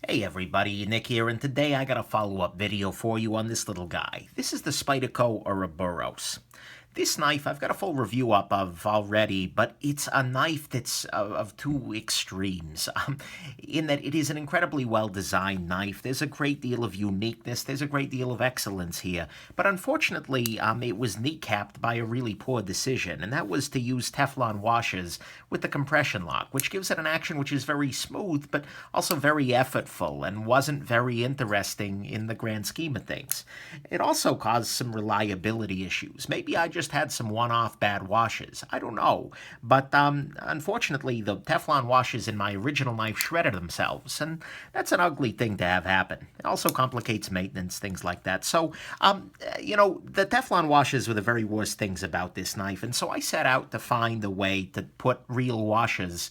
Hey everybody, Nick here, and today I got a follow-up video for you on this little guy. This is the Spyderco Ouroboros. This knife I've got a full review up of already, but it's a knife that's of two extremes. In that it is an incredibly well-designed knife. There's a great deal of uniqueness. There's a great deal of excellence here. But unfortunately, it was kneecapped by a really poor decision, and that was to use Teflon washers with the compression lock, which gives it an action which is very smooth, but also very effortful, and wasn't very interesting in the grand scheme of things. It also caused some reliability issues. Maybe I just had some one-off bad washes. I don't know. But unfortunately, the Teflon washers in my original knife shredded themselves, and that's an ugly thing to have happen. It also complicates maintenance, things like that. So, the Teflon washers were the very worst things about this knife, and so I set out to find a way to put real washers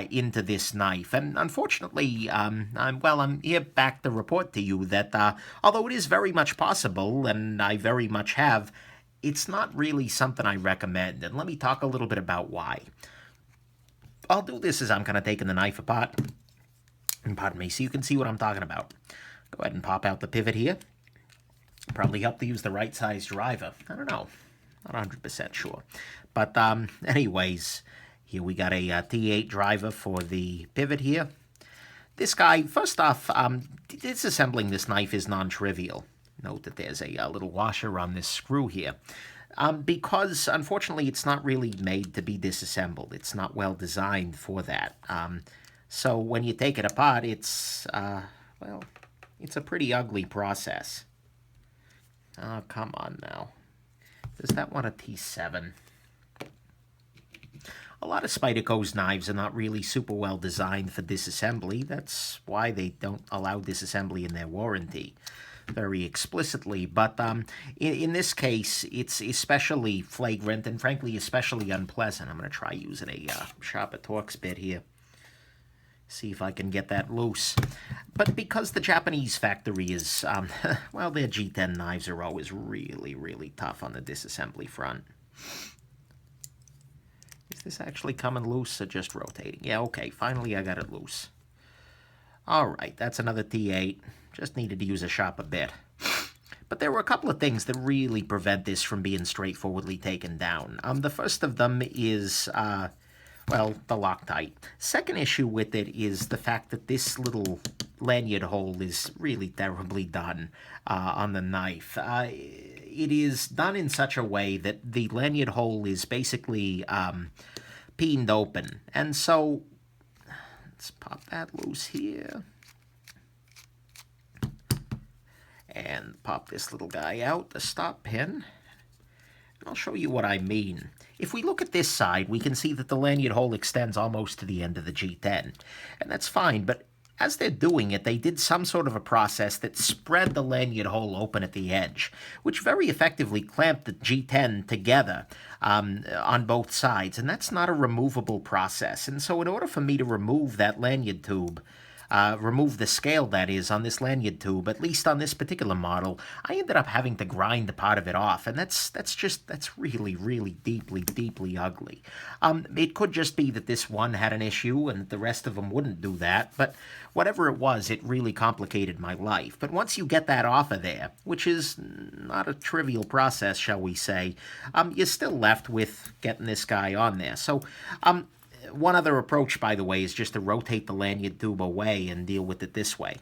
into this knife. And unfortunately, I'm here back to report to you that although it is very much possible, and I very much have, it's not really something I recommend. And let me talk a little bit about why. I'll do this as I'm kind of taking the knife apart. And pardon me, so you can see what I'm talking about. Go ahead and pop out the pivot here. Probably help to use the right size driver. I don't know. Not 100% sure. But anyways, here we got a T8 driver for the pivot here. This guy, first off, disassembling this knife is non-trivial. Note that there's a little washer on this screw here. Because, unfortunately, it's not really made to be disassembled. It's not well designed for that. So when you take it apart, it's a pretty ugly process. Oh, come on now. Does that want a T7? A lot of Spyderco's knives are not really super well designed for disassembly. That's why they don't allow disassembly in their warranty very explicitly. But in this case, it's especially flagrant and, frankly, especially unpleasant. I'm going to try using a sharper Torx bit here. See if I can get that loose. But because the Japanese factory is, well, their G10 knives are always really, really tough on the disassembly front. Is this actually coming loose or just rotating? Yeah, okay, finally I got it loose. Alright, that's another T8. Just needed to use a sharper bit. But there were a couple of things that really prevent this from being straightforwardly taken down. The first of them is, the Loctite. Second issue with it is the fact that this little lanyard hole is really terribly done on the knife. It is done in such a way that the lanyard hole is basically peened open. And so, let's pop that loose here. And pop this little guy out, the stop pin. And I'll show you what I mean. If we look at this side, we can see that the lanyard hole extends almost to the end of the G10. And that's fine, but as they're doing it, they did some sort of a process that spread the lanyard hole open at the edge, which very effectively clamped the G10 together on both sides. And that's not a removable process. And so in order for me to remove that lanyard tube, remove the scale, that is, on this lanyard tube, at least on this particular model, I ended up having to grind a part of it off, and that's really, really deeply ugly. It could just be that this one had an issue and the rest of them wouldn't do that, but whatever it was, it really complicated my life. But once you get that off of there, which is not a trivial process, shall we say, you're still left with getting this guy on there. So, one other approach, by the way, is just to rotate the lanyard tube away and deal with it this way.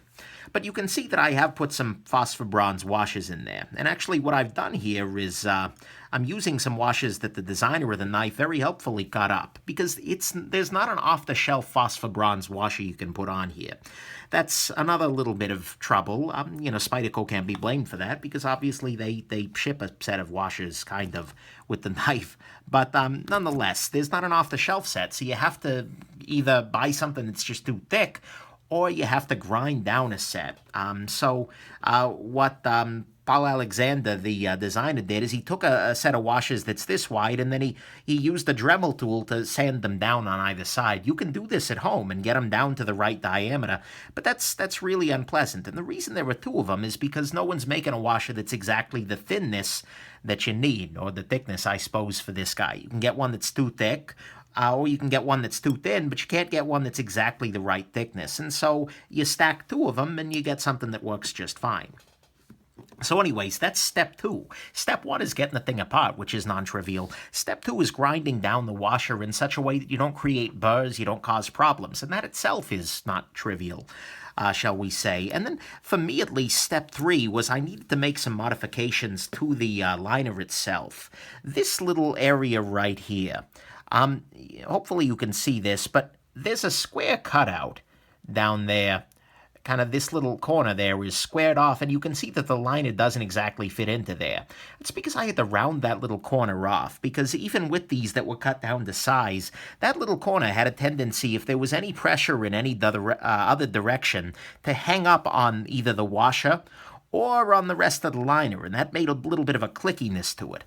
But you can see that I have put some Phosphor-Bronze washes in there. And actually what I've done here is I'm using some washes that the designer of the knife very helpfully cut up, because there's not an off-the-shelf Phosphor-Bronze washer you can put on here. That's another little bit of trouble. Spyderco can't be blamed for that, because obviously they ship a set of washers, kind of, with the knife. But nonetheless, there's not an off-the-shelf set, so you have to either buy something that's just too thick, or you have to grind down a set. What Paul Alexander, the designer, did is he took a set of washers that's this wide, and then he used the Dremel tool to sand them down on either side. You can do this at home and get them down to the right diameter, but that's really unpleasant. And the reason there were two of them is because no one's making a washer that's exactly the thinness that you need, or the thickness, I suppose, for this guy. You can get one that's too thick, Or you can get one that's too thin, but you can't get one that's exactly the right thickness. And so you stack two of them and you get something that works just fine. So anyways, that's step 2. Step 1 is getting the thing apart, which is non-trivial. Step 2 is grinding down the washer in such a way that you don't create burrs, you don't cause problems. And that itself is not trivial, shall we say. And then, for me at least, step 3 was I needed to make some modifications to the liner itself. This little area right here, hopefully you can see this, but there's a square cutout down there. Kind of this little corner there is squared off, and you can see that the liner doesn't exactly fit into there. It's because I had to round that little corner off, because even with these that were cut down to size, that little corner had a tendency, if there was any pressure in any other direction, to hang up on either the washer or on the rest of the liner, and that made a little bit of a clickiness to it.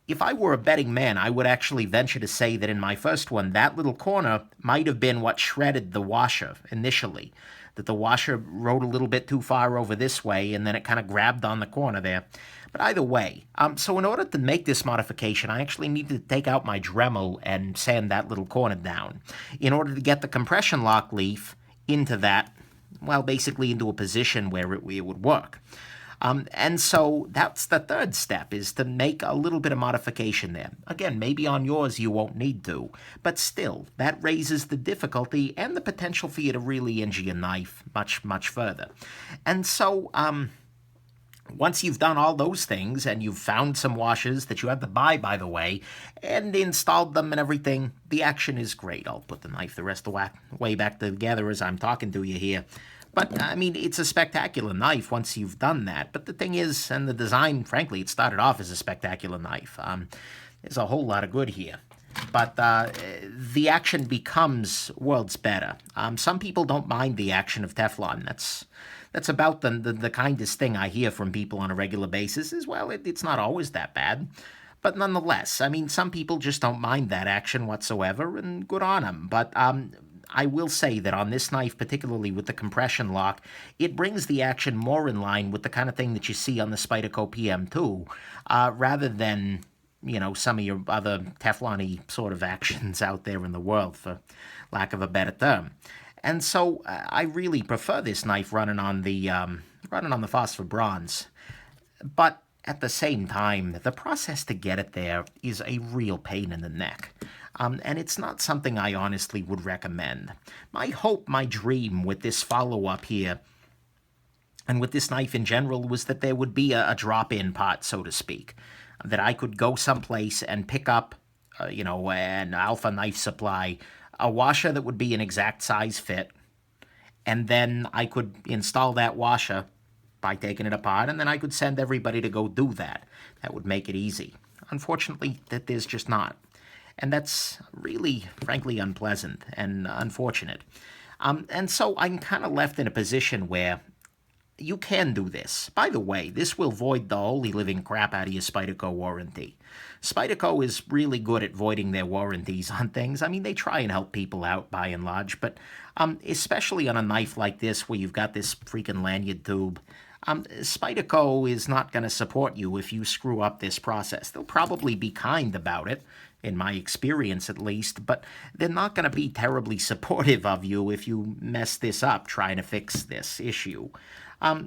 If I were a betting man, I would actually venture to say that in my first one, that little corner might have been what shredded the washer initially. That the washer rode a little bit too far over this way, and then it kind of grabbed on the corner there. But either way, so in order to make this modification, I actually needed to take out my Dremel and sand that little corner down in order to get the compression lock leaf into that, well, basically into a position where it would work. And so that's the third step, is to make a little bit of modification there. Again, maybe on yours you won't need to, but still, that raises the difficulty and the potential for you to really injure your knife much, much further. And so, once you've done all those things, and you've found some washers that you had to buy, by the way, and installed them and everything, the action is great. I'll put the knife the rest of the way back together as I'm talking to you here. But, I mean, it's a spectacular knife once you've done that. But the thing is, and the design, frankly, it started off as a spectacular knife. There's a whole lot of good here. But the action becomes worlds better. Some people don't mind the action of Teflon. That's about the kindest thing I hear from people on a regular basis, is, well, it's not always that bad. But nonetheless, I mean, some people just don't mind that action whatsoever, and good on them. But I will say that on this knife, particularly with the compression lock, it brings the action more in line with the kind of thing that you see on the Spyderco PM2, rather than, you know, some of your other Teflon-y sort of actions out there in the world, for lack of a better term. And so I really prefer this knife running on the Phosphor-Bronze. But at the same time, the process to get it there is a real pain in the neck. And it's not something I honestly would recommend. My hope, my dream with this follow-up here, and with this knife in general, was that there would be a drop-in pot, so to speak. That I could go someplace and pick up, an Alpha Knife Supply, a washer that would be an exact size fit, and then I could install that washer by taking it apart, and then I could send everybody to go do that. That would make it easy. Unfortunately, that there's just not. And that's really, frankly, unpleasant and unfortunate. And so I'm kind of left in a position where you can do this. By the way, this will void the holy living crap out of your Spyderco warranty. Spyderco is really good at voiding their warranties on things. I mean, they try and help people out by and large, but especially on a knife like this where you've got this freaking lanyard tube, Spyderco is not going to support you if you screw up this process. They'll probably be kind about it, in my experience at least, but they're not going to be terribly supportive of you if you mess this up trying to fix this issue.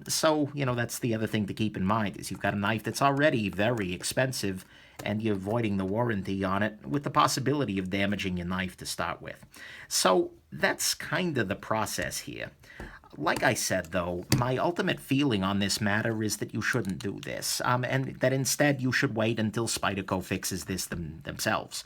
So, that's the other thing to keep in mind, is you've got a knife that's already very expensive, and you're voiding the warranty on it with the possibility of damaging your knife to start with. So that's kind of the process here. Like I said, though, my ultimate feeling on this matter is that you shouldn't do this, and that instead you should wait until Spyderco fixes this themselves.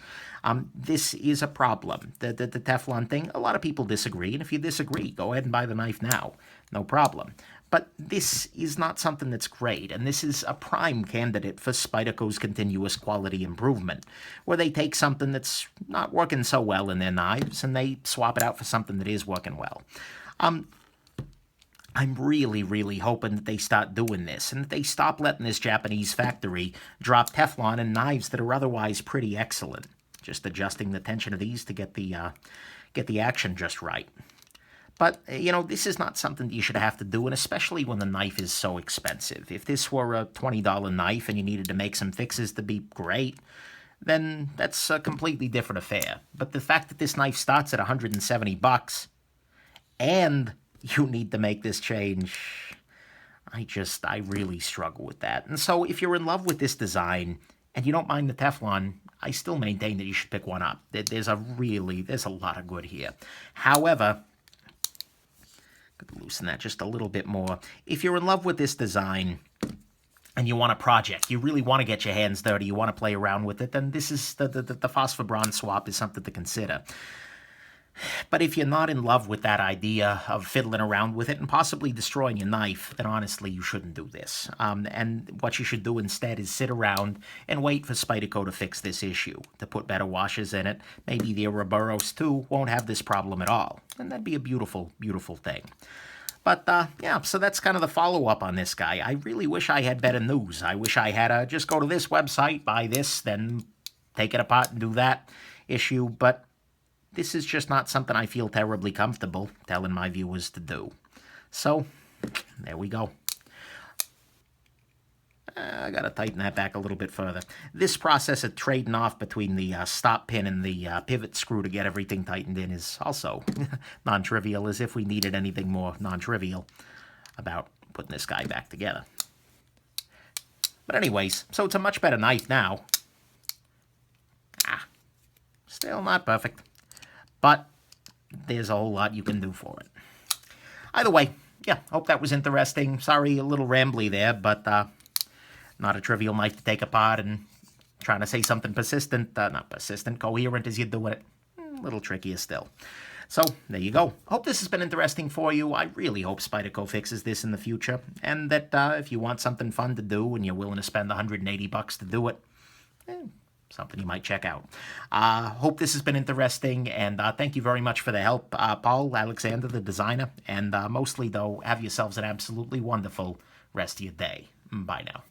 This is a problem. The Teflon thing, a lot of people disagree, and if you disagree, go ahead and buy the knife now. No problem. But this is not something that's great, and this is a prime candidate for Spyderco's continuous quality improvement, where they take something that's not working so well in their knives, and they swap it out for something that is working well. I'm really, really hoping that they start doing this, and that they stop letting this Japanese factory drop Teflon in knives that are otherwise pretty excellent. Just adjusting the tension of these to get the action just right. But, this is not something that you should have to do, and especially when the knife is so expensive. If this were a $20 knife and you needed to make some fixes to be great, then that's a completely different affair. But the fact that this knife starts at $170 and you need to make this change, I really struggle with that. And so if you're in love with this design and you don't mind the Teflon, I still maintain that you should pick one up. There's a lot of good here. However, could loosen that just a little bit more. If you're in love with this design and you want a project, you really want to get your hands dirty, you want to play around with it, then this is the Phosphor-Bronze swap is something to consider. But if you're not in love with that idea of fiddling around with it and possibly destroying your knife, then honestly, you shouldn't do this. And what you should do instead is sit around and wait for Spyderco to fix this issue, to put better washers in it. Maybe the Ouroboros 2 won't have this problem at all. And that'd be a beautiful, beautiful thing. But, yeah, so that's kind of the follow-up on this guy. I really wish I had better news. I wish I had just go to this website, buy this, then take it apart and do that issue. But this is just not something I feel terribly comfortable telling my viewers to do. So, there we go. I gotta tighten that back a little bit further. This process of trading off between the stop pin and the pivot screw to get everything tightened in is also non-trivial, as if we needed anything more non-trivial about putting this guy back together. But anyways, so it's a much better knife now. Still not perfect, but there's a whole lot you can do for it. Either way, yeah, hope that was interesting. Sorry, a little rambly there, but not a trivial knife to take apart and trying to say something persistent, not persistent, coherent as you do it. A little trickier still. So, there you go. Hope this has been interesting for you. I really hope Spyderco fixes this in the future. And that if you want something fun to do and you're willing to spend $180 to do it, something you might check out. Hope this has been interesting, and thank you very much for the help, Paul, Alexander, the designer. And mostly, though, have yourselves an absolutely wonderful rest of your day. Bye now.